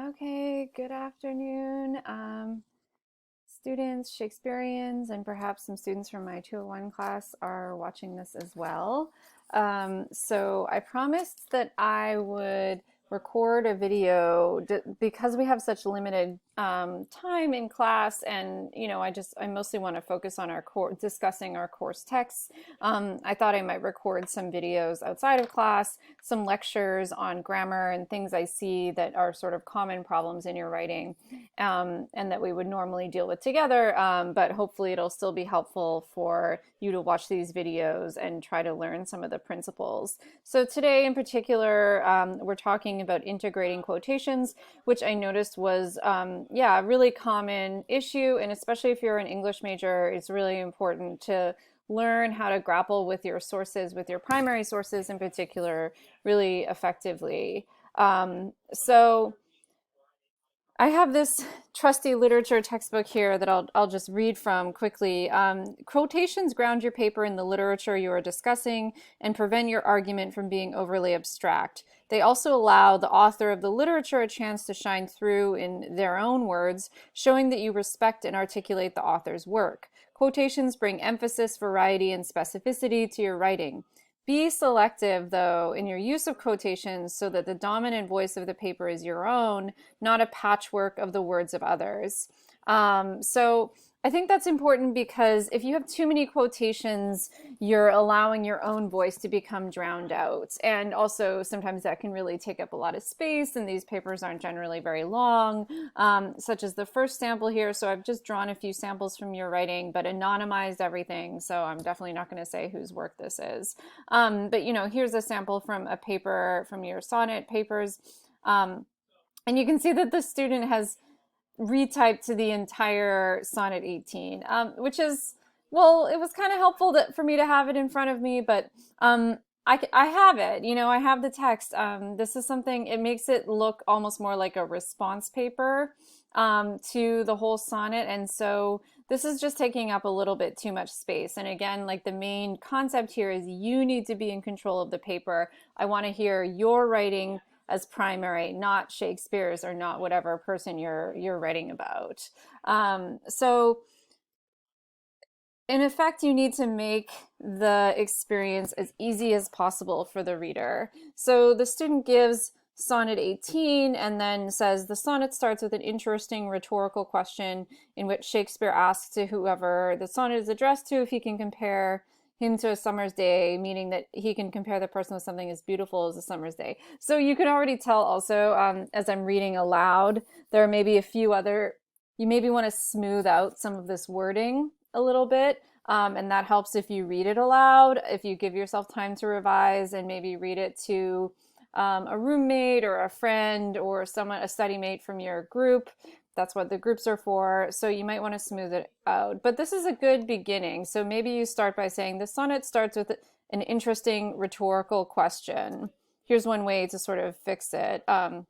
Okay, good afternoon, students, Shakespeareans, and perhaps some students from my 201 class are watching this as well. So I promised that I would record a video because we have such limited time in class, and I mostly want to focus on our discussing our course texts. I thought I might record some videos outside of class, some lectures on grammar and things I see that are sort of common problems in your writing, and that we would normally deal with together. But hopefully it'll still be helpful for you to watch these videos and try to learn some of the principles. So today in particular, we're talking about integrating quotations, which I noticed was, a really common issue. And especially if you're an English major, it's really important to learn how to grapple with your sources, with your primary sources in particular, really effectively. So I have this trusty literature textbook here that I'll just read from quickly. Quotations ground your paper in the literature you are discussing and prevent your argument from being overly abstract. They also allow the author of the literature a chance to shine through in their own words, showing that you respect and articulate the author's work. Quotations bring emphasis, variety, and specificity to your writing. Be selective, though, in your use of quotations so that the dominant voice of the paper is your own, not a patchwork of the words of others. So I think that's important because if you have too many quotations, you're allowing your own voice to become drowned out. And also sometimes that can really take up a lot of space, and these papers aren't generally very long, such as the first sample here. So I've just drawn a few samples from your writing, but anonymized everything. So I'm definitely not going to say whose work this is. But here's a sample from a paper from your sonnet papers. And you can see that the student has retyped to the entire sonnet 18, which is, well, it was kind of helpful for me to have it in front of me, but I have it, I have the text. This is something, it makes it look almost more like a response paper to the whole sonnet. And so this is just taking up a little bit too much space. And again, like the main concept here is you need to be in control of the paper. I want to hear your writing as primary, not Shakespeare's or not whatever person you're writing about. So in effect, you need to make the experience as easy as possible for the reader. So the student gives sonnet 18 and then says the sonnet starts with an interesting rhetorical question in which Shakespeare asks to whoever the sonnet is addressed to if he can compare him to a summer's day, meaning that he can compare the person with something as beautiful as a summer's day. So you can already tell also, as I'm reading aloud, there may be a few other, you maybe want to smooth out some of this wording a little bit. And that helps if you read it aloud, if you give yourself time to revise and maybe read it to a roommate or a friend or someone, a study mate from your group. That's what the groups are for. So you might want to smooth it out. But this is a good beginning. So maybe you start by saying the sonnet starts with an interesting rhetorical question. Here's one way to sort of fix it. And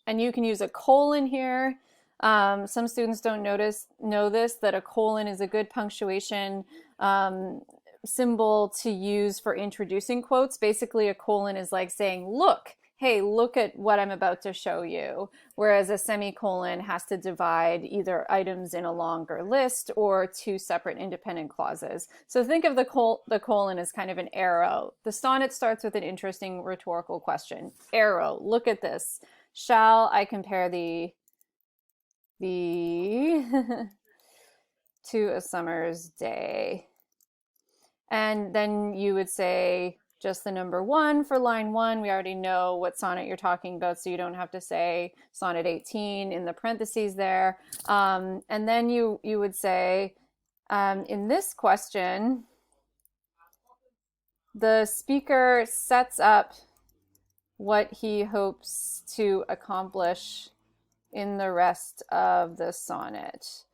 you can use a colon here. Some students don't know this, that a colon is a good punctuation symbol to use for introducing quotes. Basically, a colon is like saying, look, hey, look at what I'm about to show you. Whereas a semicolon has to divide either items in a longer list or two separate independent clauses. So think of the colon as kind of an arrow. The sonnet starts with an interesting rhetorical question. Arrow, look at this. Shall I compare the to a summer's day? And then you would say just the number 1 for line 1. We already know what sonnet you're talking about, so you don't have to say sonnet 18 in the parentheses there. And then you would say, in this question, the speaker sets up what he hopes to accomplish in the rest of the sonnet.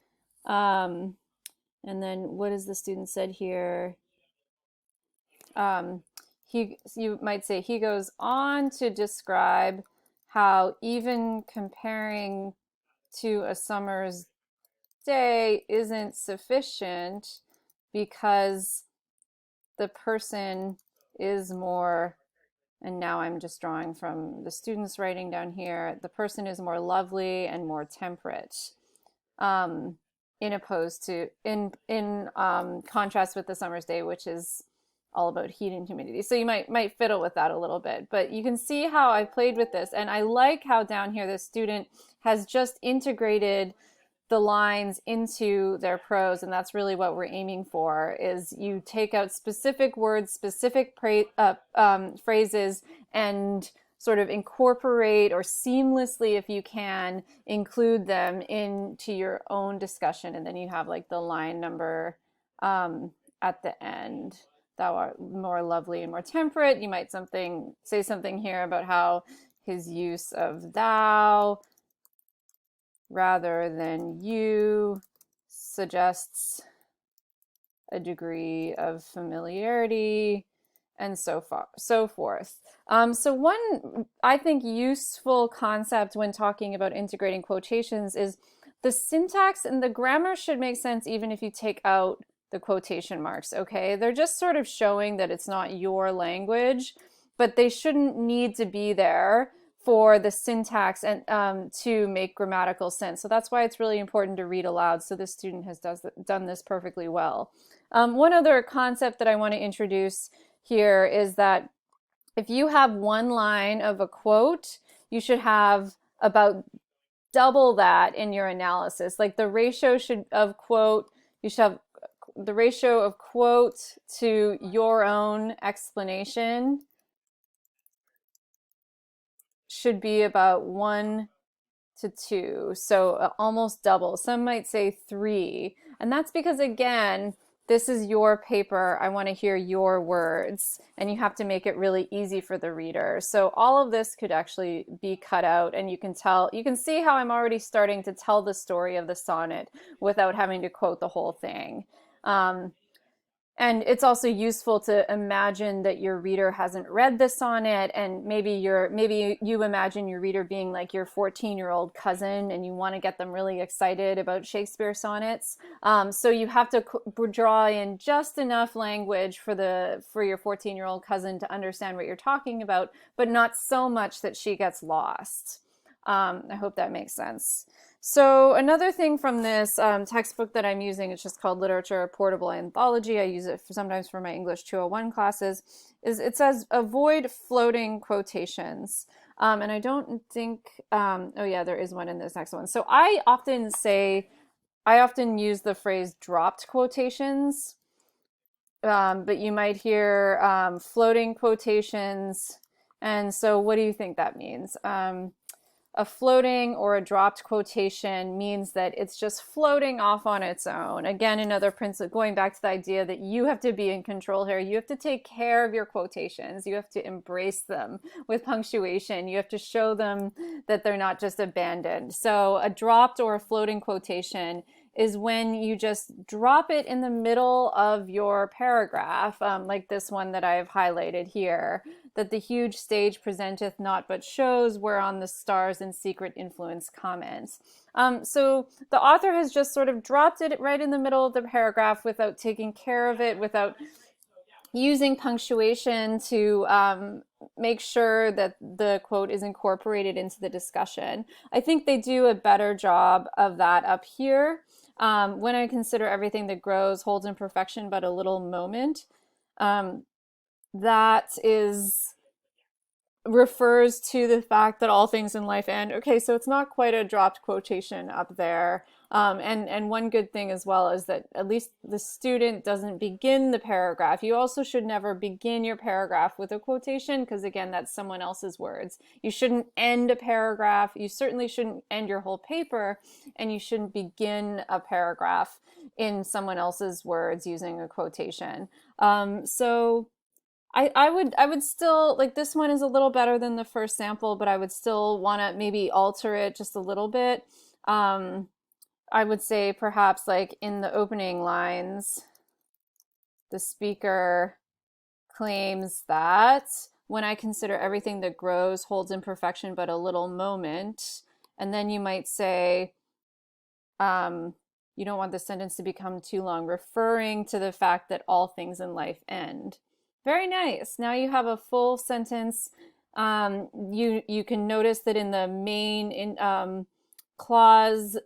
And then what is the student said here? You might say he goes on to describe how even comparing to a summer's day isn't sufficient because the person is more And now I'm just drawing from the student's writing down here. The person is more lovely and more temperate, um, in contrast with the summer's day, which is all about heat and humidity. So you might fiddle with that a little bit, but you can see how I played with this, and I like how down here the student has just integrated the lines into their prose, and that's really what we're aiming for. Is you take out specific words, specific phrases, and sort of incorporate, or seamlessly, if you can, include them into your own discussion, and then you have like the line number at the end. Thou art more lovely and more temperate. You might say something here about how his use of thou rather than you suggests a degree of familiarity, and so forth. So one, I think, useful concept when talking about integrating quotations is the syntax and the grammar should make sense even if you take out the quotation marks, okay? They're just sort of showing that it's not your language, but they shouldn't need to be there for the syntax and to make grammatical sense. So that's why it's really important to read aloud. So this student has done this perfectly well. One other concept that I want to introduce here is that if you have one line of a quote, you should have about double that in your analysis. Like the ratio you should have the ratio of quote to your own explanation should be about 1 to 2, so almost double. Some might say 3, and that's because, again, this is your paper. I want to hear your words, and you have to make it really easy for the reader. So all of this could actually be cut out, and you can see how I'm already starting to tell the story of the sonnet without having to quote the whole thing. And it's also useful to imagine that your reader hasn't read the sonnet, and maybe you imagine your reader being like your 14-year-old cousin, and you want to get them really excited about Shakespeare sonnets. So you have to draw in just enough language for your 14-year-old cousin to understand what you're talking about, but not so much that she gets lost. I hope that makes sense. So another thing from this textbook that I'm using, it's just called Literature, a Portable Anthology. I use it sometimes for my English 201 classes, is it says avoid floating quotations. And I don't think, oh yeah, there is one in this next one. So I often use the phrase dropped quotations, but you might hear floating quotations. And so what do you think that means? A floating or a dropped quotation means that it's just floating off on its own. Again, another principle, going back to the idea that you have to be in control here. You have to take care of your quotations. You have to embrace them with punctuation. You have to show them that they're not just abandoned. So a dropped or a floating quotation is when you just drop it in the middle of your paragraph, like this one that I've highlighted here, that the huge stage presenteth not but shows whereon the stars and secret influence comments. So the author has just sort of dropped it right in the middle of the paragraph without taking care of it, without using punctuation to make sure that the quote is incorporated into the discussion. I think they do a better job of that up here. When I consider everything that grows holds in perfection but a little moment, that refers to the fact that all things in life end. Okay, so it's not quite a dropped quotation up there. And one good thing as well is that at least the student doesn't begin the paragraph. You also should never begin your paragraph with a quotation, because again, that's someone else's words. You shouldn't end a paragraph. You certainly shouldn't end your whole paper, and you shouldn't begin a paragraph in someone else's words using a quotation. So I would still, like, this one is a little better than the first sample, but I would still want to maybe alter it just a little bit. I would say perhaps like in the opening lines, the speaker claims that when I consider everything that grows holds in perfection but a little moment. And then you might say, you don't want the sentence to become too long, referring to the fact that all things in life end. Very nice. Now you have a full sentence. You can notice that in the clause,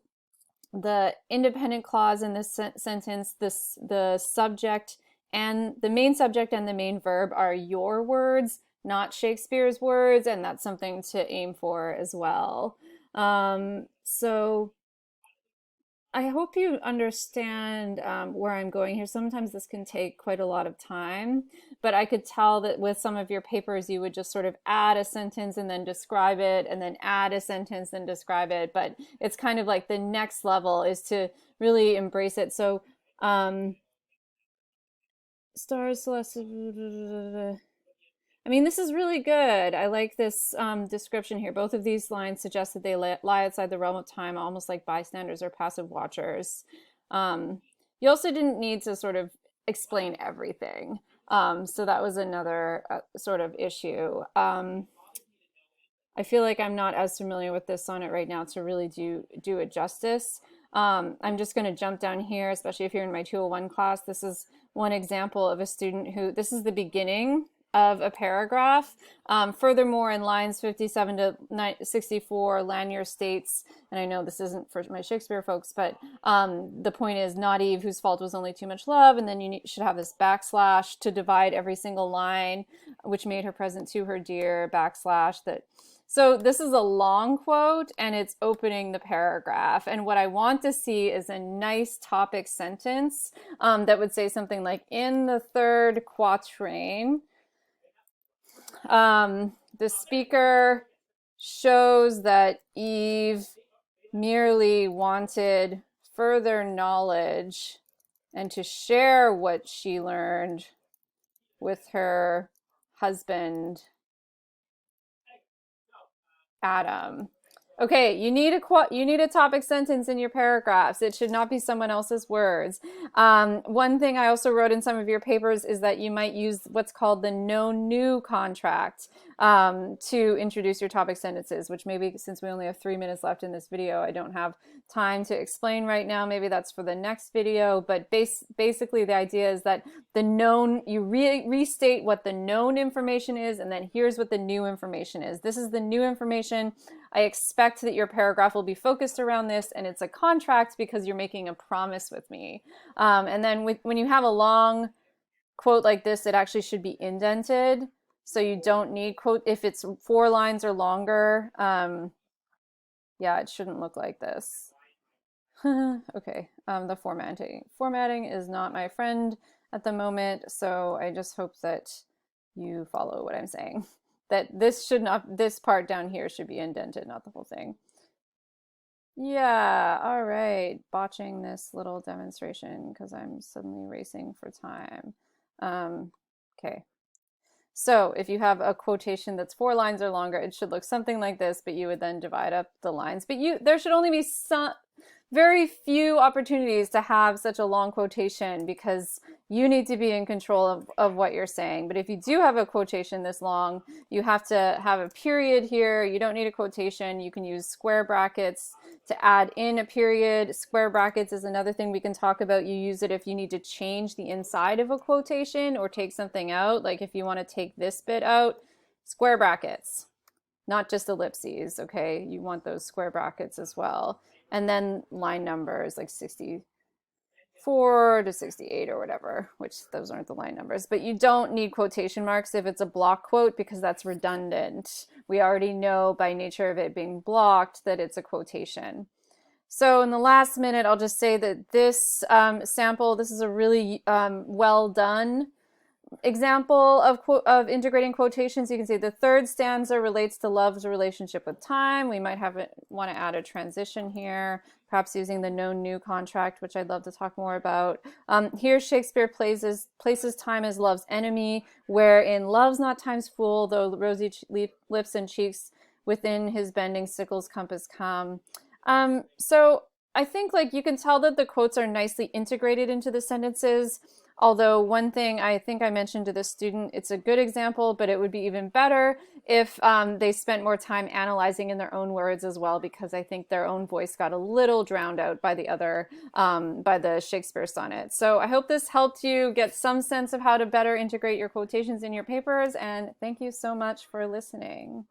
the independent clause in this sentence, the subject and the main subject and the main verb are your words, not Shakespeare's words, and that's something to aim for as well. So I hope you understand where I'm going here. Sometimes this can take quite a lot of time, but I could tell that with some of your papers, you would just sort of add a sentence and then describe it, and then add a sentence and describe it. But it's kind of like the next level is to really embrace it. So, stars, celestial. I mean, this is really good. I like this description here. Both of these lines suggest that they lie outside the realm of time, almost like bystanders or passive watchers. You also didn't need to sort of explain everything. So that was another sort of issue. I feel like I'm not as familiar with this sonnet right now to really do it justice. I'm just going to jump down here, especially if you're in my 201 class. This is one example of a student who, this is the beginning of a paragraph. Furthermore, in lines 57 to 64, Lanier states, and I know this isn't for my Shakespeare folks, but the point is, not Eve, whose fault was only too much love, and then you should have this backslash to divide every single line, which made her present to her dear, backslash that. So this is a long quote, and it's opening the paragraph. And what I want to see is a nice topic sentence that would say something like, in the third quatrain, the speaker shows that Eve merely wanted further knowledge and to share what she learned with her husband, Adam. Okay, you need a topic sentence in your paragraphs. It should not be someone else's words. One thing I also wrote in some of your papers is that you might use what's called the no new contract to introduce your topic sentences, which maybe since we only have 3 minutes left in this video, I don't have time to explain right now. Maybe that's for the next video, but basically the idea is that the known, you restate what the known information is, and then here's what the new information is. This is the new information. I expect that your paragraph will be focused around this, and it's a contract because you're making a promise with me. And then when you have a long quote like this, it actually should be indented. So you don't need quote, if it's 4 lines or longer, yeah, it shouldn't look like this. Okay, the formatting is not my friend at the moment, so I just hope that you follow what I'm saying. That this part down here should be indented, not the whole thing. Yeah, all right, botching this little demonstration because I'm suddenly racing for time. Okay. So if you have a quotation that's 4 lines or longer, it should look something like this, but you would then divide up the lines. But there should only be very few opportunities to have such a long quotation because you need to be in control of what you're saying. But if you do have a quotation this long, you have to have a period here. You don't need a quotation. You can use square brackets to add in a period. Square brackets is another thing we can talk about. You use it if you need to change the inside of a quotation or take something out. Like if you want to take this bit out, square brackets, not just ellipses, okay? You want those square brackets as well. And then line numbers like 64 to 68 or whatever, which those aren't the line numbers. But you don't need quotation marks if it's a block quote because that's redundant. We already know by nature of it being blocked that it's a quotation. So in the last minute, I'll just say that this sample, this is a really well done example of integrating quotations. You can see the third stanza relates to love's relationship with time. We might want to add a transition here, perhaps using the known new contract, which I'd love to talk more about. Here Shakespeare places time as love's enemy, wherein love's not time's fool, though rosy lips and cheeks within his bending sickle's compass come. So I think like you can tell that the quotes are nicely integrated into the sentences. Although one thing I think I mentioned to the student, it's a good example, but it would be even better if they spent more time analyzing in their own words as well, because I think their own voice got a little drowned out by the other, by the Shakespeare sonnet. So I hope this helped you get some sense of how to better integrate your quotations in your papers, and thank you so much for listening.